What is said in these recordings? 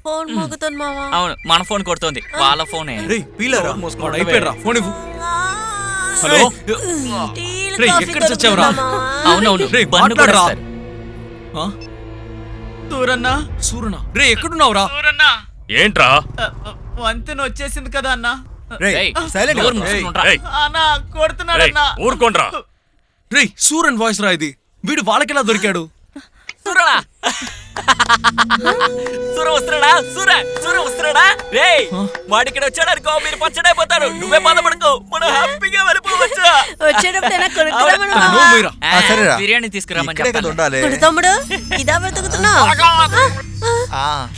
Phone మోగుతుంది మావా. అవును, మన ఫోన్ కొడుతుంది, వాళ్ళ ఫోనే. హలో, ఎక్కడ చచ్చావురా? అవునవును, బండి కూడా ఇస్తారు. సూరన్నా, సూరనా రే ఎక్కడున్నావురా? సూరన్నా ఏంట్రా? వంతెన వచ్చేసింది కదా అన్నా. అన్నా కొడుతున్నాడన్నా. ఊరుకోండ్రా. రే సూరన్ వాయిస్ రా ఇది. వీడు వాళ్ళకెలా దొరికాడు? సూరనా సూర వస్తున్నాడా? సూర వస్తున్నాడా? రే వాడిక్కడ వచ్చాడు అనుకో, మీరు పచ్చడైపోతారు. నువ్వే బాధపడుకో, మనం హ్యాపీగా వెళ్ళిపోవచ్చు. బిర్యానీ తీసుకురామని చెప్పాను. తమ్ముడు ఇదా వెతుకుతున్నావు?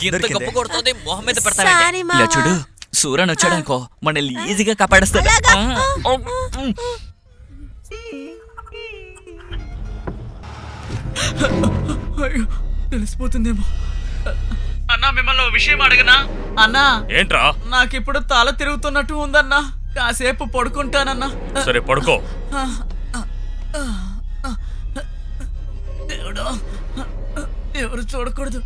ఇంత గొప్ప కొడుతుంది, మొహం మీద పెడతాడు. ఇలా చూడు, సూరన్ వచ్చాడు అనుకో, మనల్ని ఈజీగా కాపాడేస్తాడు. తెలిసిపోతుందేమో. అన్నా మిమ్మల్ని విషయం అడగనా? అన్నా ఏంట్రా? నాకిప్పుడు తల తిరుగుతున్నట్టు ఉందన్నా, కాసేపు పడుకుంటానన్నా. సరే పడుకో. దేవుడా, ఎవరు చూడకూడదు.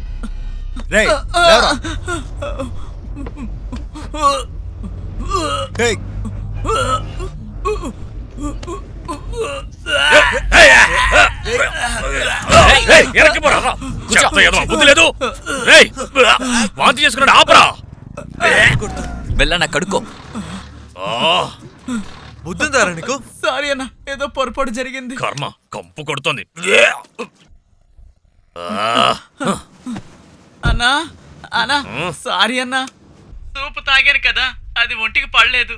బుద్ధి లేదు. వాంతి చేసుకున్నాడు, ఆపరా. వెళ్ళనా కడుక్కో. బుద్ధిందారా నీకు? సారీ అన్న, ఏదో పొరపాటు జరిగింది. కర్మ కంపు కొడుతోంది. అన్నా అన్నా సారీ అన్నా, సూపు తాగాను కదా, అది ఒంటికి పడలేదు.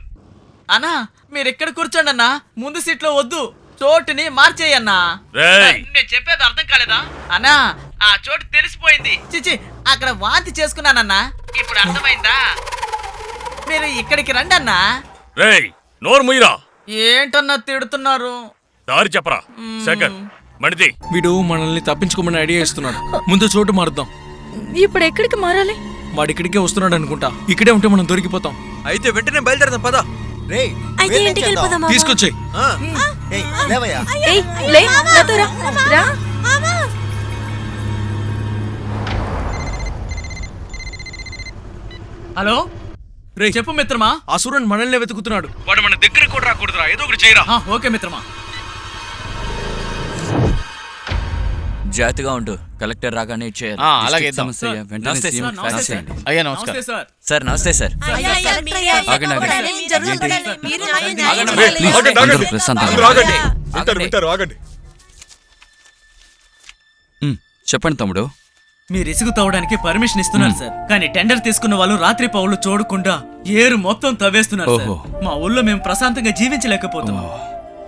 అన్నా మీరు ఎక్కడ కూర్చోండి అన్నా, ముందు సీట్లో వద్దు, చోటుని మార్చేయన్నా. నేను చెప్పేది అర్థం కాలేదా అన్నా? ఆ చోటు తెలిసిపోయింది. చిచి, అక్కడ వాంతి చేసుకున్నానన్నా, ఇప్పుడు అర్థమైందా? మీరు ఇక్కడికి రండి అన్నా. నోరు ముయ్యరా. ఏంటన్నా తిడుతున్నారు? దారి చెప్పరా. సెకండ్ మణిది, వీడు మనల్ని తప్పించుకోమని ఐడియా ఇస్తున్నాడు. ముందు చోటు మారుద్దాం. ఇప్పుడు ఎక్కడికి మారాలి? వాడు ఇక్కడికే వస్తున్నాడు అనుకుంటా. ఇక్కడే ఉంటే మనం దొరికిపోతాం. అయితే వెంటనే బయలుదేరదాం, పద. తీసుకొచ్చాయి. హలో రే, చెప్పు మిత్రమా. అసురన్ మనల్ని వెతుకుతున్నాడు. వాడు మన దగ్గరికి కూడా రాకూడదురా, ఏదో ఒకటి చేయరా. ఓకే మిత్రమా. జాగ్రత్తగా ఉండు, కలెక్టర్ రాగానే ఇచ్చేయాలి. అలాగే. అయ్యా నమస్కారం సార్. నమస్తే సార్. చెప్పండి తమ్ముడు. మీరు ఇసుగు తవ్వడానికి పర్మిషన్ ఇస్తున్నారు సార్, కానీ టెండర్ తీసుకున్న వాళ్ళు రాత్రి పౌళ్ళు చూడకుండా ఏరు మొత్తం తవ్వేస్తున్నారు సార్. మా ఊళ్ళో మేము ప్రశాంతంగా జీవించలేకపోతున్నాం.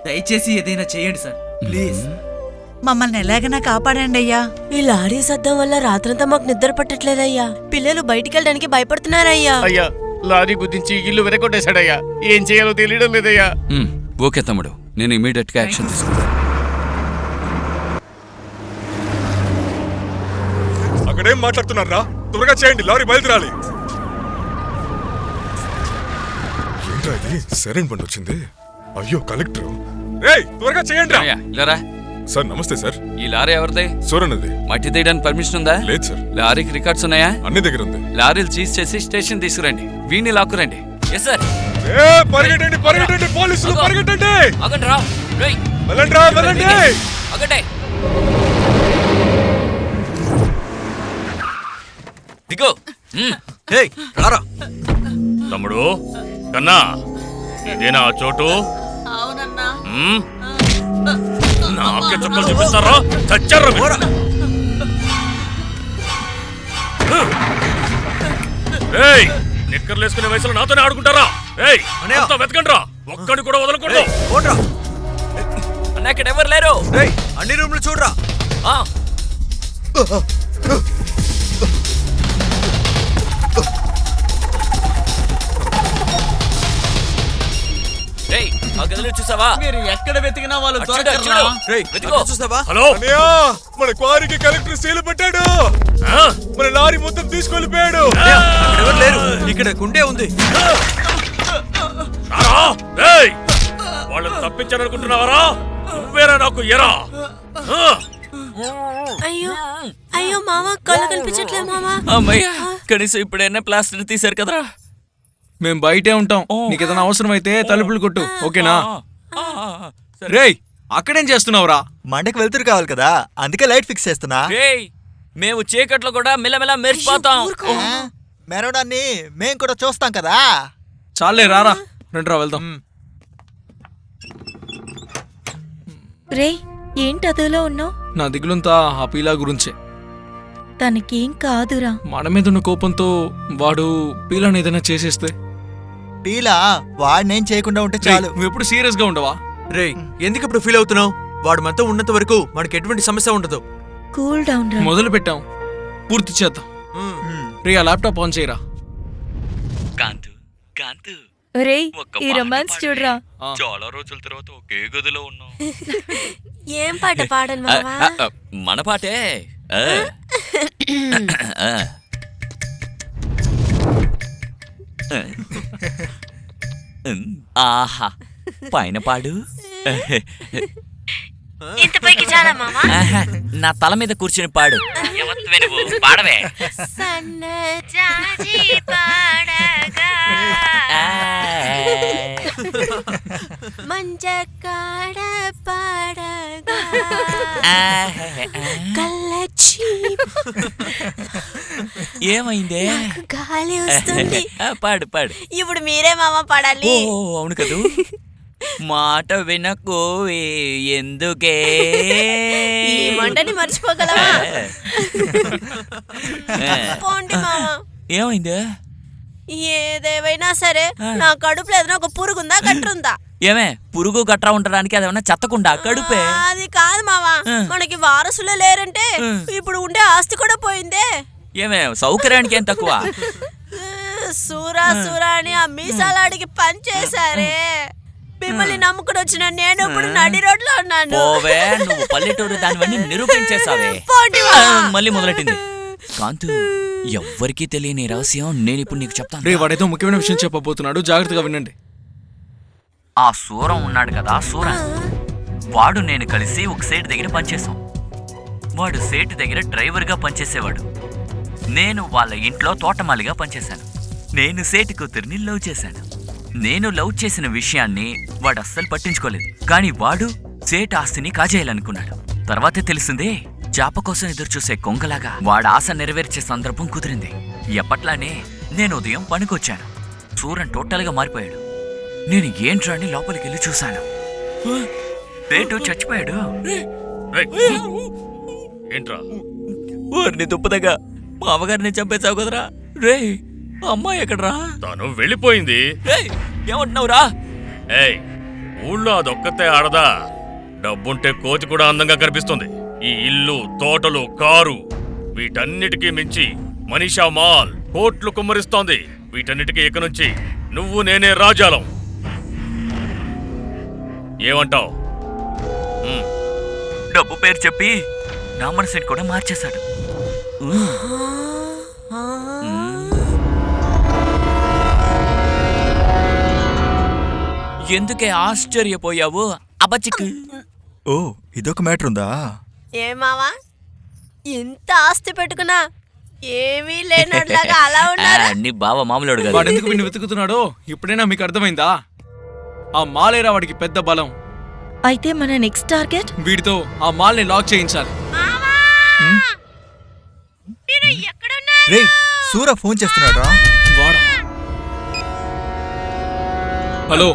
దయచేసి ఏదైనా చేయండి సార్, ప్లీజ్. మమ్మల్ని ఎలాగైనా కాపాడండి అయ్యా. ఈ లారీ సద్దం వల్ల రాత్రంతా మాకు నిద్ర పట్టట్లేదయ్యా. పిల్లలు బయటికి వెళ్ళడానికి భయపడుతున్నారయ్యా. అయ్యా, లారీ గుద్దించి ఇల్లు వెరకొట్టేశాడయ్యా. ఏం చేయాలో తెలియడం లేదయ్యా. ఓకే తమ్ముడు, నేను ఇమీడియట్ గా యాక్షన్ తీసుకుంటాను. అక్కడేం మాట్లాడుతున్నారా? త్వరగా చేయండి, లారీ బయలుదేరాలి. ఏంట్రా ఇది? సరైన బండి వచ్చింది. అయ్యో కలెక్టర్. త్వరగా చేయండి. సార్ నమస్తే సార్. ఈ లారీ ఎవరిది? సూరన్నది. మట్టి తీయడానికి పర్మిషన్ ఉందా? లేదు సార్. లారీకి రికార్డ్స్ ఉన్నాయా? అన్ని దగ్గర ఉంది. లారీలు చీజ్ చేసి స్టేషన్ తీసుకురండి, వీణ్ణి లాక్కురండి. Yes sir. పరిగెట్టండి పరిగెట్టండి, పోలీసులు పరిగెట్టండి. ఆగండి రా. వెళ్ళండి రా, వెళ్ళండి. ఆగండి. దిగో. రారా తమ్ముడు. కన్నా, ఇదేనా ఆ చోటు? అవునన్నా. నాకే చుక్కలు చూపిస్తారా? చచ్చారా? నిక్కర్లు వేసుకునే వయసులో నాతోనే ఆడుకుంటారా? వెతకండి రా, ఒక్కడిని కూడా వదలకూడదు. అన్న ఇక్కడ ఎవరు లేరు. అన్ని రూమ్లు చూడరా. చూసావా? మీరు ఎక్కడ వెతికినా వాళ్ళు చూసావా? హలో, మన క్వారీకి కలెక్టర్ సీలు పెట్టాడు. మన లారీ మొత్తం తీసుకెళ్ళిపోయాడు. ఇక్కడ గుండె ఉంది. వాళ్ళని తప్పించాలనుకుంటున్నావరా? నువ్వేరా నాకు ఎరా? అయ్యో అయ్యో మామ కళ్ళు కనిపించట్లేదు మామ. అమ్మయ్యా కనీసం ఇప్పుడైనా ప్లాస్టర్ తీశారు కదరా. మేము బయటే ఉంటాం, నీకు ఏదైనా అవసరం అయితే తలుపులు కొట్టు, ఓకేనా? సరే. రేయ్ అక్కడేం చేస్తున్నావురా? మండకి వెళ్తురు కావాలి కదా, అందుకే లైట్ ఫిక్స్ చేస్తున్నా. రేయ్ మేము చీకట్లో కూడా మెల్లమెల్ల మెరిసిపోతాం. మెరవడాన్ని మేం కూడా చూస్తాం కదా. చాలే రారా, రండిరా వెళ్దాం. రే ఏంటి అదులో ఉన్నావు? నా దిగులంతా ఆ పీలా గురించే. తనకేం కాదురా. మన మీద ఉన్న కోపంతో వాడు పీలాని ఏదైనా చేసేస్తే. పీలా వాడినేం చేయకుండా ఉంటే చాలు. నువ్వు ఎప్పుడు సీరియస్ గా ఉండవా? రేయ్ ఎందుకు ఇప్పుడు ఫీల్ అవుతున్నావు? వాడు మనతో ఉన్నంత వరకు మనకి ఎటువంటి సమస్య ఉండదు. కూల్ డౌన్ రా. మొదలు పెట్టాం, పూర్తి చేద్దాం. రే ఆ ల్యాప్టాప్ ఆన్ చేయరా. కాంతు కాంతు రేయ్ ఒక్క ఈ పాట రొమాన్స్ పాడు. చూడరా. చాలా రోజుల తర్వాత ఒకే గదిలో ఉన్నాం. ఏం పాట పాడను మామ? మన పాటే. ఆహా పైన పాడు. ఇంత పైకి చాలా మామ. నా తల మీద కూర్చుని పాడు. పాడవే. సన్నజాజి పాడగా మంజకాడ పాడగా కళ్ళచ్చి ఏమైందే? గాలి వస్తుంది. పాడు పాడు. ఇప్పుడు మీరే మామ పాడాలి. ఓ అవును కదూ. మాట వినకు ఎందుకే ఈ మంటని మర్చిపోగలవా? పోండి మామ. ఏమైందే? ఏదేవైనా సరే నా కడుపులో ఏదైనా ఒక పురుగుందా గట్రుందా? ఏమే పురుగు గట్రా ఉండడానికి అదేమన్నా చెత్తకుండా కడుపే? అది కాదు మావా, మనకి వారసులే లేరంటే ఇప్పుడు ఉండే ఆస్తి కూడా పోయిందే. ఏమే సౌకర్యానికి ఏం తక్కువ? సూరా సూరా అని ఆ మీసాలాడికి పని చేశారే. మిమ్మల్ని నమ్ముకుని వచ్చిన నేను ఇప్పుడు నడి రోడ్లో ఉన్నాను. పోవే, నువ్వు పల్లెటూరు దానివన్నీ నిరూపించేసావే. పోండి మావా. మళ్ళీ మొదలెట్టింది. కాంతు ఎవ్వరికీ తెలియని రహస్యం నేను ఇప్పుడు నీకు చెప్తాను. రే వాడేదో ముఖ్యమైన విషయం చెప్పబోతున్నాడు, జాగ్రత్తగా వినండి. ఆ సూరం ఉన్నాడు కదా, సూరం వాడు నేను కలిసి ఒక సేటు దగ్గర పనిచేసాం. వాడు సేటు దగ్గర డ్రైవర్గా పనిచేసేవాడు. నేను వాళ్ళ ఇంట్లో తోటమాలిగా పనిచేశాను. నేను సేటు కూతురిని లవ్ చేశాను. నేను లవ్ చేసిన విషయాన్ని వాడు అస్సలు పట్టించుకోలేదు. కానీ వాడు సేటు ఆస్తిని కాజేయాలనుకున్నాడు. తర్వాతే తెలిసిందే, చాప కోసం ఎదురు చూసే కొంగలాగా వాడు ఆశ నెరవేర్చే సందర్భం కుదిరింది. ఎప్పట్లానే నేను ఉదయం పనికొచ్చాను. సూరన్ టోటల్గా మారిపోయాడు. నేను ఏంట్రా అని లోపలికి వెళ్ళి చూశాను. సేటు చచ్చిపోయాడు. ఏంట్రా ఊరిని దుప్పదగా మా అమ్మగారిని చంపేశావు కదరా. రే అమ్మాయి ఎక్కడరా? తను వెళ్ళిపోయింది. ఏమంటున్నావురా? ఏయ్ ఊళ్ళో అదొక్కతే ఆడదా? డబ్బుంటే కోతి కూడా అందంగా కనిపిస్తుంది. ఈ ఇల్లు, తోటలు, కారు వీటన్నిటికీ మించి మనీషా మాల్ కోట్లు కుమ్మరిస్తోంది. వీటన్నిటికీ ఇక నుంచి నువ్వు నేనే రాజాలం. ఏమంటావ్? డబ్బు పేరు చెప్పి నా మనసుని కూడా మార్చేశాడు. ఎందుకే ఆశ్చర్యపోయావు? అబచిక్. ఓ ఇదొక మ్యాటర్ ఉందా? ఏ మావా, ఇంత ఆస్తి పెట్టుకున్నా ఏమీ లేనట్లాగా అలా ఉన్నారు. నీ బావ మామూలుడు కదా. వాడు ఎందుకు వీడిని వెతుకుతున్నాడో ఇప్పుడైనా మీకు అర్థమైందా? ఆ మాలేరా వాడికి పెద్ద బలం. అయితే మన నెక్స్ట్ టార్గెట్ వీడితో ఆ మాల్ని లాక్ చేయించాలి. రే సూర ఫోన్ చేస్తున్నాడు రా. వాడా? హలో